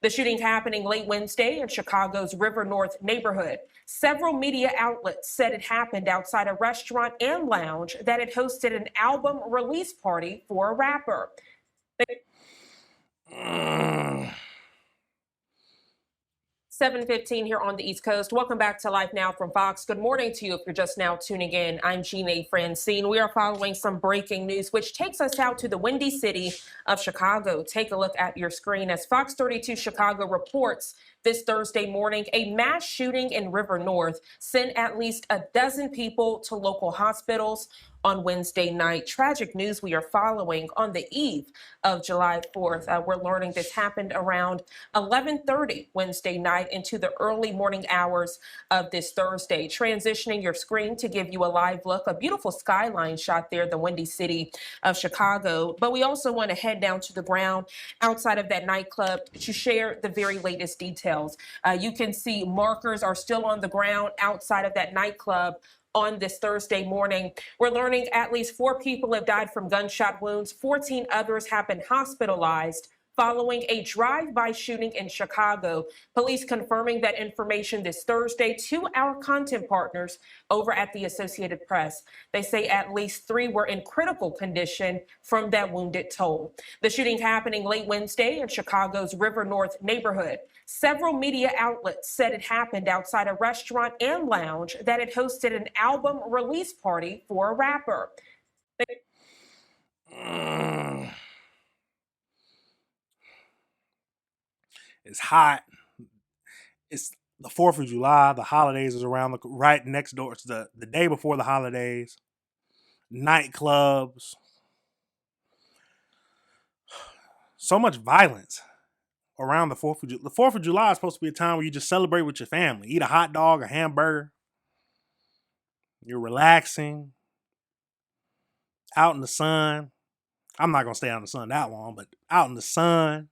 The shooting happening late Wednesday in Chicago's River North neighborhood. Several media outlets said it happened outside a restaurant and lounge that had hosted an album release party for a rapper. 7:15 here on the East Coast. Welcome back to Life Now from Fox. Good morning to you if you're just now tuning in. I'm Jeanne Francine. We are following some breaking news, which takes us out to the windy city of Chicago. Take a look at your screen as Fox 32 Chicago reports this Thursday morning, a mass shooting in River North sent at least a dozen people to local hospitals on Wednesday night. Tragic news we are following on the eve of July 4th. We're learning this happened around 11:30 Wednesday night into the early morning hours of this Thursday. Transitioning your screen to give you a live look, a beautiful skyline shot there, the windy city of Chicago. But we also want to head down to the ground outside of that nightclub to share the very latest details. You can see markers are still on the ground outside of that nightclub on this Thursday morning. We're learning at least 4 people have died from gunshot wounds. 14 others have been hospitalized following a drive-by shooting in Chicago. Police confirming that information this Thursday to our content partners over at the Associated Press. They say at least 3 were in critical condition from that wounded toll. The shooting happening late Wednesday in Chicago's River North neighborhood. Several media outlets said it happened outside a restaurant and lounge that had hosted an album release party for a rapper. It's hot. It's the 4th of July. The holidays is around right next door. It's the day before the holidays. Nightclubs. So much violence around the 4th of July. The 4th of July is supposed to be a time where you just celebrate with your family. Eat a hot dog, a hamburger. You're relaxing. Out in the sun. I'm not going to stay out in the sun that long, but out in the sun.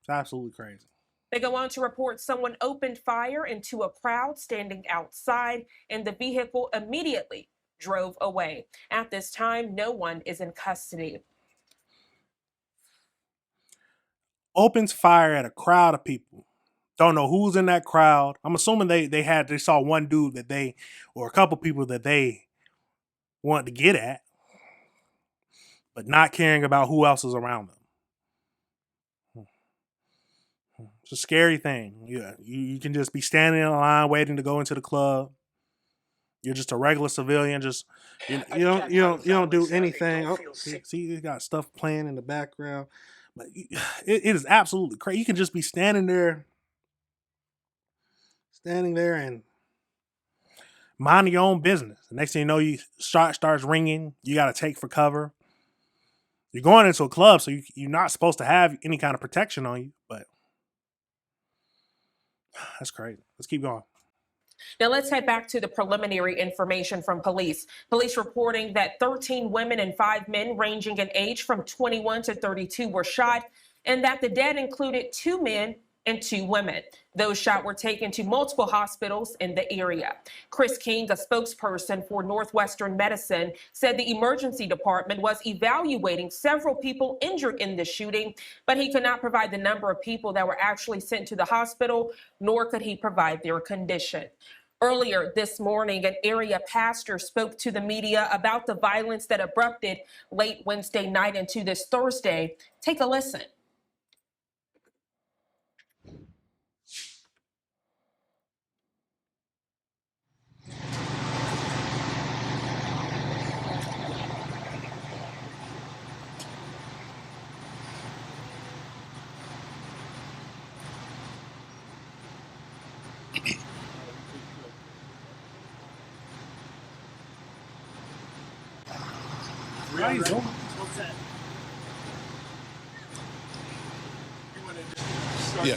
It's absolutely crazy. They go on to report someone opened fire into a crowd standing outside, and the vehicle immediately drove away. At this time, no one is in custody. Opens fire at a crowd of people. Don't know who's in that crowd. I'm assuming they saw one dude or a couple people that they wanted to get at, but not caring about who else is around them. It's a scary thing. Yeah, you can just be standing in a line waiting to go into the club. You're just a regular civilian. Just you don't do anything. Oh, see, you got stuff playing in the background, but it is absolutely crazy. You can just be standing there and minding your own business. The next thing you know, you starts ringing. You got to take for cover. You're going into a club, so you're not supposed to have any kind of protection on you, but that's crazy. Let's keep going. Now let's head back to the preliminary information from police. Police reporting that 13 women and 5 men ranging in age from 21 to 32 were shot, and that the dead included 2 men and 2 women. Those shot were taken to multiple hospitals in the area. Chris King, a spokesperson for Northwestern Medicine, said the emergency department was evaluating several people injured in the shooting, but he could not provide the number of people that were actually sent to the hospital, nor could he provide their condition. Earlier this morning, an area pastor spoke to the media about the violence that erupted late Wednesday night into this Thursday. Take a listen. Yeah.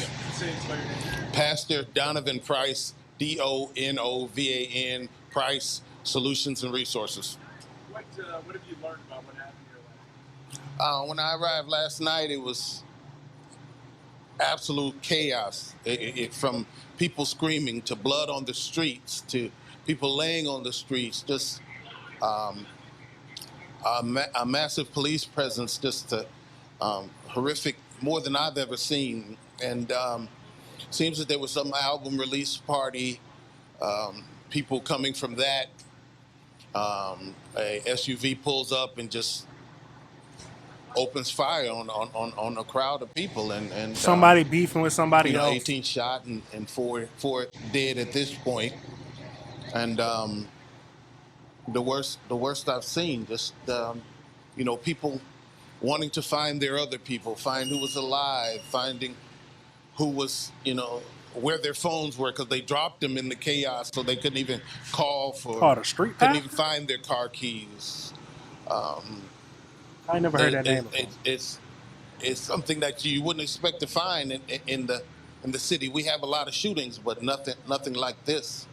Pastor Donovan Price, Donovan Price, Solutions and Resources. What have you learned about what happened here? When I arrived last night, it was absolute chaos. From people screaming to blood on the streets to people laying on the streets, just a massive police presence, just horrific more than I've ever seen. And seems that there was some album release party, people coming from that. A SUV pulls up and just opens fire on a crowd of people, and Somebody beefing with somebody else. 18 shot and four dead at this point. And the worst I've seen. Just people wanting to find their other people, find who was alive, finding who was where their phones were, because they dropped them in the chaos, so they couldn't even call for. The street couldn't pastor? even find their car keys. I never heard that name before. It's something that you wouldn't expect to find in the city. We have a lot of shootings, but nothing like this.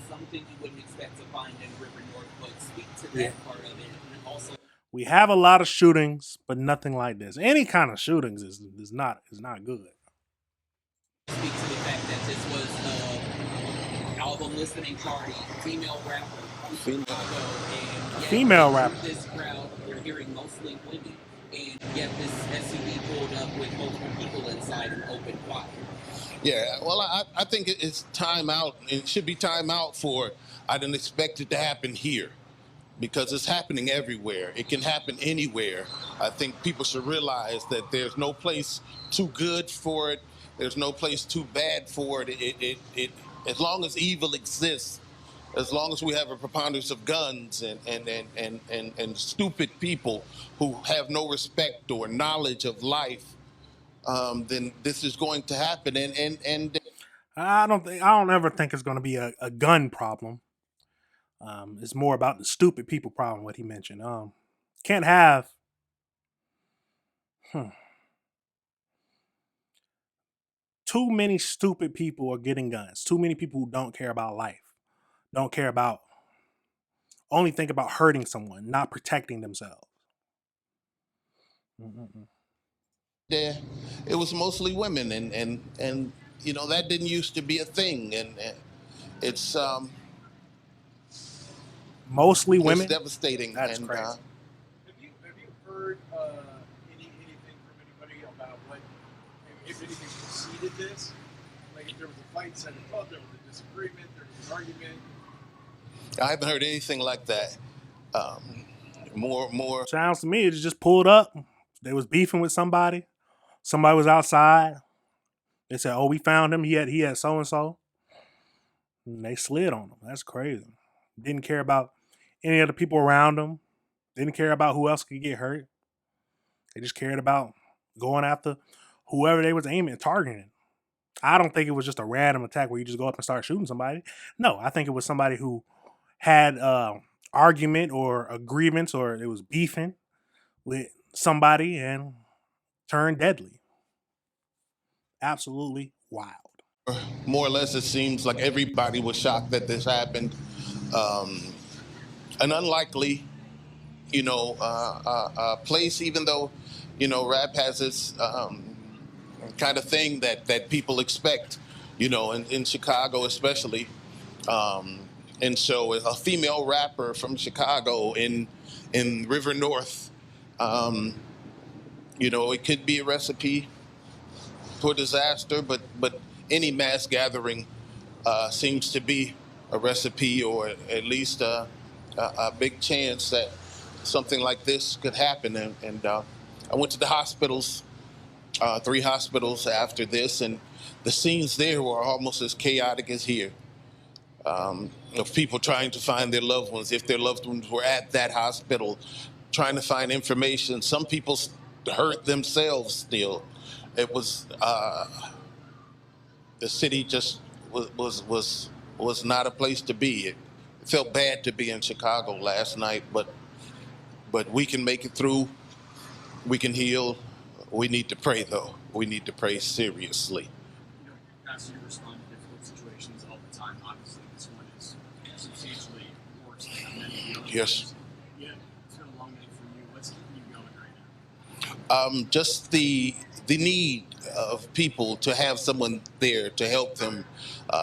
Something you wouldn't expect to find in River North, but speak to that part of it. And also, We have a lot of shootings, but nothing like this. Any kind of shootings is not good. speak to the fact that this was an album listening party, female rapper from Chicago, and yet Female rapper. This crowd, we're hearing mostly women, and yet this SUV pulled up with multiple people inside and opened fire. Yeah, well, I think it's time out. It should be time out for. I didn't expect it to happen here, because it's happening everywhere. It can happen anywhere. I think people should realize that there's no place too good for it. There's no place too bad for it. It as long as evil exists, as long as we have a preponderance of guns and stupid people who have no respect or knowledge of life, then this is going to happen. And I don't ever think it's going to be a gun problem. It's more about the stupid people problem. What he mentioned. Can't have. Too many stupid people are getting guns. Too many people who don't care about life, don't care about, only think about hurting someone, not protecting themselves. it was mostly women, and that didn't used to be a thing, and it's Mostly women. It's devastating. That's and, crazy. Have you heard anything from anybody about what, if anything preceded this? Like if there was a fight inside the club, there was a disagreement, there was an argument. I haven't heard anything like that. More. Sounds to me it just pulled up. They was beefing with somebody. Somebody was outside. They said, "Oh, we found him. He had so and so." And they slid on him. That's crazy. Didn't care about any of the people around them. Didn't care about who else could get hurt. They just cared about going after whoever they was aiming and targeting. I don't think it was just a random attack where you just go up and start shooting somebody. No, I think it was somebody who had argument or a grievance, or it was beefing with somebody and turned deadly. Absolutely wild. More or less, it seems like everybody was shocked that this happened. An unlikely, place, even though, rap has this kind of thing that people expect, in Chicago especially. And so a female rapper from Chicago in River North, it could be a recipe for disaster, but any mass gathering seems to be a recipe, or at least a big chance that something like this could happen. And I went to the hospitals, 3 hospitals after this, and the scenes there were almost as chaotic as here. Of people trying to find their loved ones, if their loved ones were at that hospital, trying to find information. Some people hurt themselves still. It was the city just was not a place to be. It felt bad to be in Chicago last night, but we can make it through. We can heal. We need to pray, though. We need to pray seriously. Pastor, you respond to difficult situations all the time. Obviously, this one is substantially worse than many of the others. Yes. Yeah, it's been a long night for you. What's keeping you going right now? Just the need of people to have someone there to help them,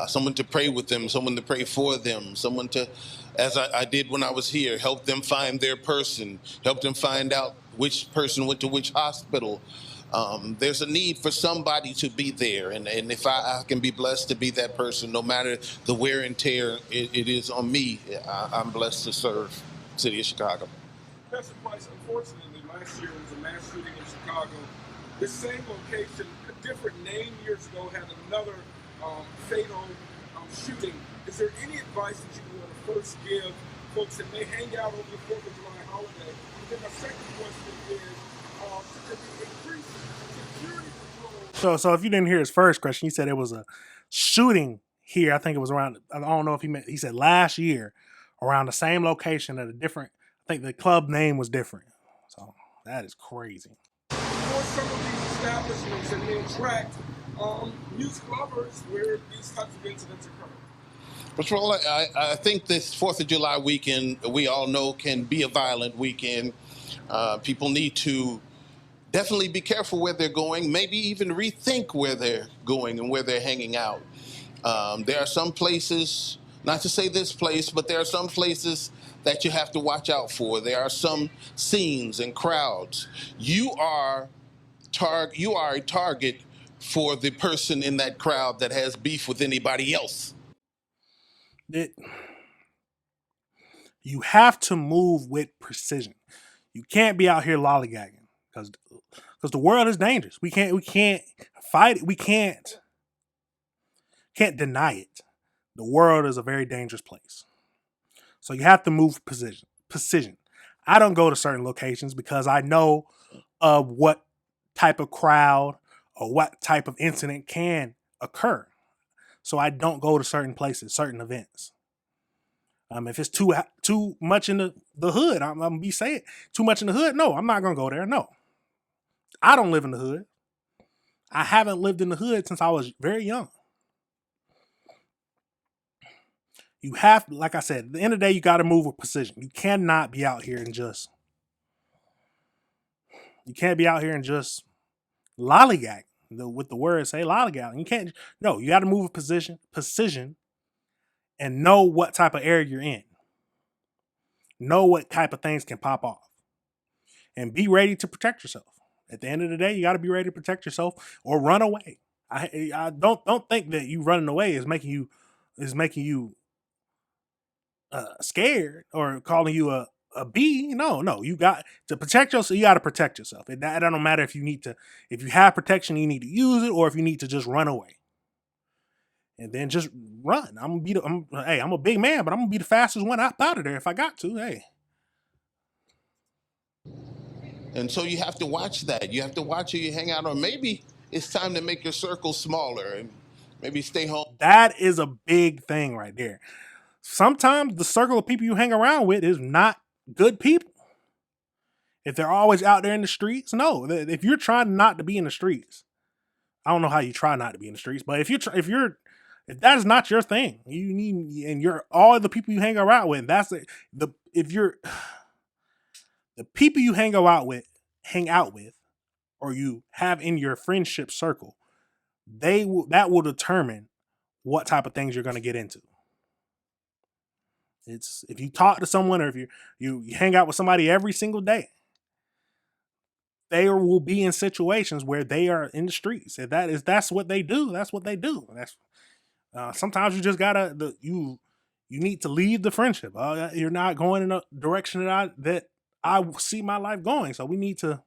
someone to pray with them, someone to pray for them, someone to, as I did when I was here, help them find their person, help them find out which person went to which hospital, there's a need for somebody to be there. And if I can be blessed to be that person, no matter the wear and tear it is on me, I'm blessed to serve the city of Chicago. Pastor Price, unfortunately, last year was a mass shooting in Chicago. This same location, a different name years ago, had another fatal shooting. Is there any advice that you want to first give folks that may hang out over the 4th of July holiday? And then my second question is, should there be increased security patrols? So if you didn't hear his first question, he said it was a shooting here. I think it was around, I don't know if he said last year around the same location at a different, I think the club name was different. So that is crazy. For some of these establishments that may attract music lovers where these types of incidents occur. Patrol, I think this 4th of July weekend, we all know, can be a violent weekend. People need to definitely be careful where they're going, maybe even rethink where they're going and where they're hanging out. There are some places, not to say this place, but there are some places that you have to watch out for. There are some scenes and crowds. You are a target for the person in that crowd that has beef with anybody else. You have to move with precision. You can't be out here lollygagging because the world is dangerous. We can't fight it. We can't deny it. The world is a very dangerous place. So you have to move precision. I don't go to certain locations because I know of what type of crowd or what type of incident can occur. So I don't go to certain places, certain events. If it's too much in the hood, I'm gonna be saying too much in the hood. No, I'm not gonna go there. No, I don't live in the hood. I haven't lived in the hood since I was very young. You have, like I said, at the end of the day, you got to move with precision. You cannot be out here and just lollygag. With the word say lollygag. You can't. No, you got to move with precision, and know what type of area you're in. Know what type of things can pop off, and be ready to protect yourself. At the end of the day, you got to be ready to protect yourself or run away. I don't think that you running away is making you scared or calling you a B. No, you got to protect yourself. You got to protect yourself. It don't matter if you have protection, you need to use it, or if you need to just run away. And then just run. I'm a big man, but I'm gonna be the fastest one out of there if I got to. Hey. And so you have to watch that. You have to watch who you hang out, or maybe it's time to make your circle smaller and maybe stay home. That is a big thing right there. Sometimes the circle of people you hang around with is not good people. If they're always out there in the streets, no. If you're trying not to be in the streets, I don't know how you try not to be in the streets, but if that is not your thing, you need, and you're all the people you hang around with, the people you hang out with, or you have in your friendship circle, that will determine what type of things you're going to get into. It's if you talk to someone or if you hang out with somebody every single day, they will be in situations where they are in the streets. If that's what they do, that's what they do. Sometimes you just gotta you need to leave the friendship. You're not going in a direction that I see my life going. So we need to.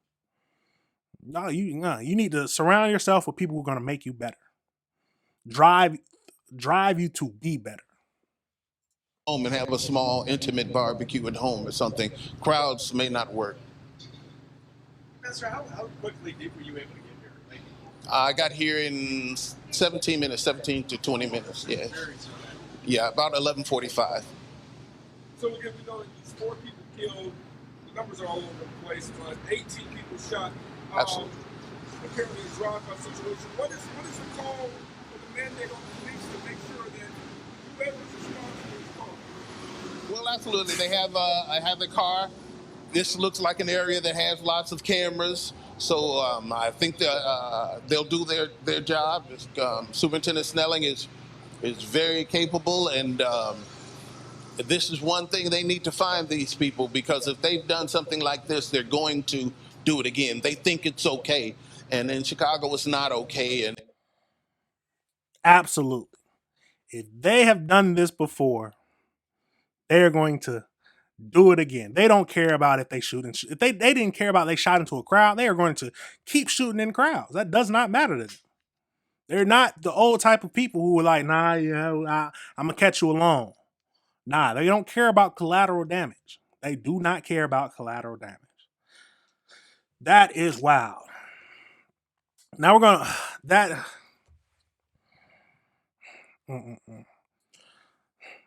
You need to surround yourself with people who are going to make you better. Drive you to be better. Home and have a small, intimate barbecue at home or something. Crowds may not work. Pastor, how quickly were you able to get here? I got here in 17 to 20 minutes. Yeah. Yeah, about 11:45. So again, we know that these 4 people killed. The numbers are all over the place, but 18 people shot. Absolutely. Apparently a drive-by situation. What is the call for the mandate on the police to make sure that whoever's responsible is called? Well, absolutely. They have I have a car. This looks like an area that has lots of cameras, so I think they'll do their job. Superintendent Snelling is very capable, and this is one thing they need to find these people, because if they've done something like this, they're going to do it again. They think it's okay. And in Chicago, it's not okay. And Absolutely. If they have done this before, they're going to do it again. They don't care about if they shoot. If they didn't care about they shot into a crowd, they are going to keep shooting in crowds. That does not matter to them. They're not the old type of people who are like, nah, I'm going to catch you alone. Nah, they don't care about collateral damage. They do not care about collateral damage. That is wild. Now we're going to, I'm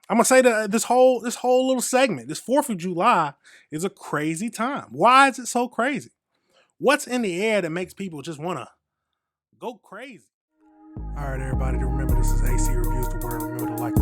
gonna say that this whole little segment, this 4th of July, is a crazy time. Why is it so crazy? What's in the air that makes people just want to go crazy? All right, everybody, remember this is AC Reviews the Word. Remember to like,